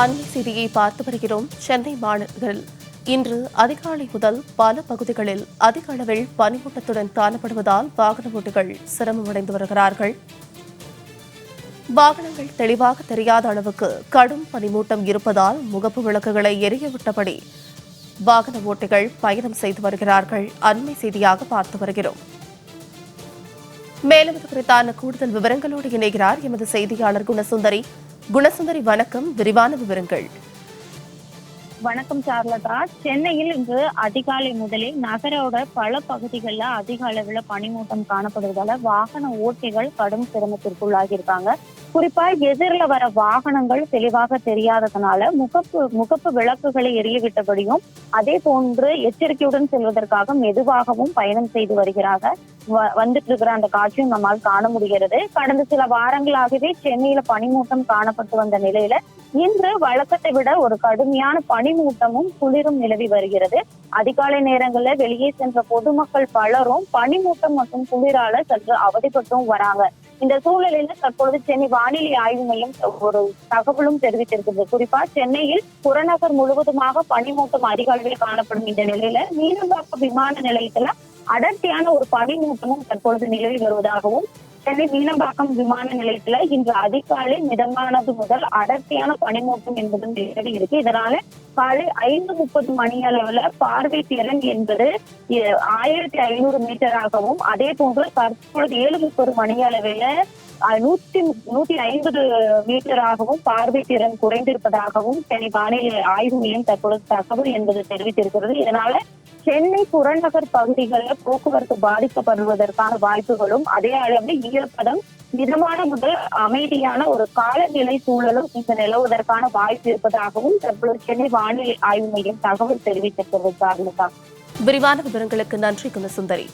அண்மை செய்தியை பார்த்து வருகிறோம். சென்னை மாநகரில் இன்று அதிகாலை முதல் பல பகுதிகளில் அதிக அளவில் பனிமூட்டத்துடன் காணப்படுவதால் வாகன ஓட்டிகள் சிரமமடைந்து வருகிறார்கள். வாகனங்கள் தெளிவாக தெரியாத அளவுக்கு கடும் பனிமூட்டம் இருப்பதால் முகப்பு விளக்குகளை எரியவிட்டபடி வாகன ஓட்டிகள் பயணம் செய்து வருகிறார்கள். அண்மை செய்தியாக பார்த்து வருகிறோம். மேலும் இது குறித்தான கூடுதல் விவரங்களோடு இணைகிறார் எமது செய்தியாளர் குணசுந்தரி. குணசுந்தரி, வணக்கம். விரிவான விவரங்கள். வணக்கம் சார்லதா. சென்னையில் இன்று அதிகாலை முதலே நகரோட பல பகுதிகளில் அதிக அளவுல பனிமூட்டம் காணப்படுவதால வாகன ஓட்டிகள் கடும் சிரமத்திற்குள்ளாகி இருக்காங்க. குறிப்பா எதிரில் வர வாகனங்கள் தெளிவாக தெரியாததுனால முகப்பு விளக்குகளை எரியவிட்டபடியும் அதே போன்று எச்சரிக்கையுடன் செல்வதற்காக மெதுவாகவும் பயணம் செய்து வந்துட்டு இருக்கிற அந்த காட்சியும் நம்மால் காண முடிகிறது. கடந்த சில வாரங்களாகவே சென்னையில பனிமூட்டம் காணப்பட்டு வந்த நிலையில இன்று வழக்கத்தை விட ஒரு கடுமையான பனிமூட்டமும் குளிரும் நிலவி வருகிறது. அதிகாலை நேரங்களில் வெளியே சென்ற பொதுமக்கள் பலரும் பனிமூட்டம் மற்றும் குளிரால சற்று அவதிப்பட்டும் வராங்க. இந்த சூழலில தற்பொழுது சென்னை வானிலை ஆய்வு மையம் ஒரு தகவலும் தெரிவித்திருக்கிறது. குறிப்பா சென்னையில் புறநகர் முழுவதுமாக பனிமூட்டம் அதிக அளவில் காணப்படும் இந்த நிலையில மீனம்பாக்கம் விமான நிலையத்துல அடர்த்தியான ஒரு பனிமூட்டமும் தற்பொழுது நிலவி வருவதாகவும், சென்னை மீனம்பாக்கம் விமான நிலையத்துல இன்று அதிகாலை மிதமானது முதல் அடர்த்தியான பனிமூட்டம் என்பதும் நிலவி இருக்கு. இதனால காலை 5:30 மணி அளவுல பார்வை திறன் என்பது 1500 மீட்டராகவும், அதே போன்று தற்பொழுது 7:30 மணி அளவில் 150 மீட்டராகவும் பார்வை திறன் குறைந்திருப்பதாகவும் சென்னை வானிலை ஆய்வு மையம் தற்பொழுது தகவல் என்பது தெரிவித்திருக்கிறது. இதனால சென்னை புறநகர் பகுதிகளில் போக்குவரத்து பாதிக்கப்படுவதற்கான வாய்ப்புகளும், அதே அளவில் ஈரப்பதம் மிதமான முதல் அமைதியான ஒரு காலநிலை சூழலும் இங்கு நிலவுவதற்கான வாய்ப்பு இருப்பதாகவும் தற்பொழுது சென்னை வானிலை ஆய்வு மையம் தகவல் தெரிவித்திருக்கிறது. விரிவான விவரங்களுக்கு நன்றி குணசுந்தரி.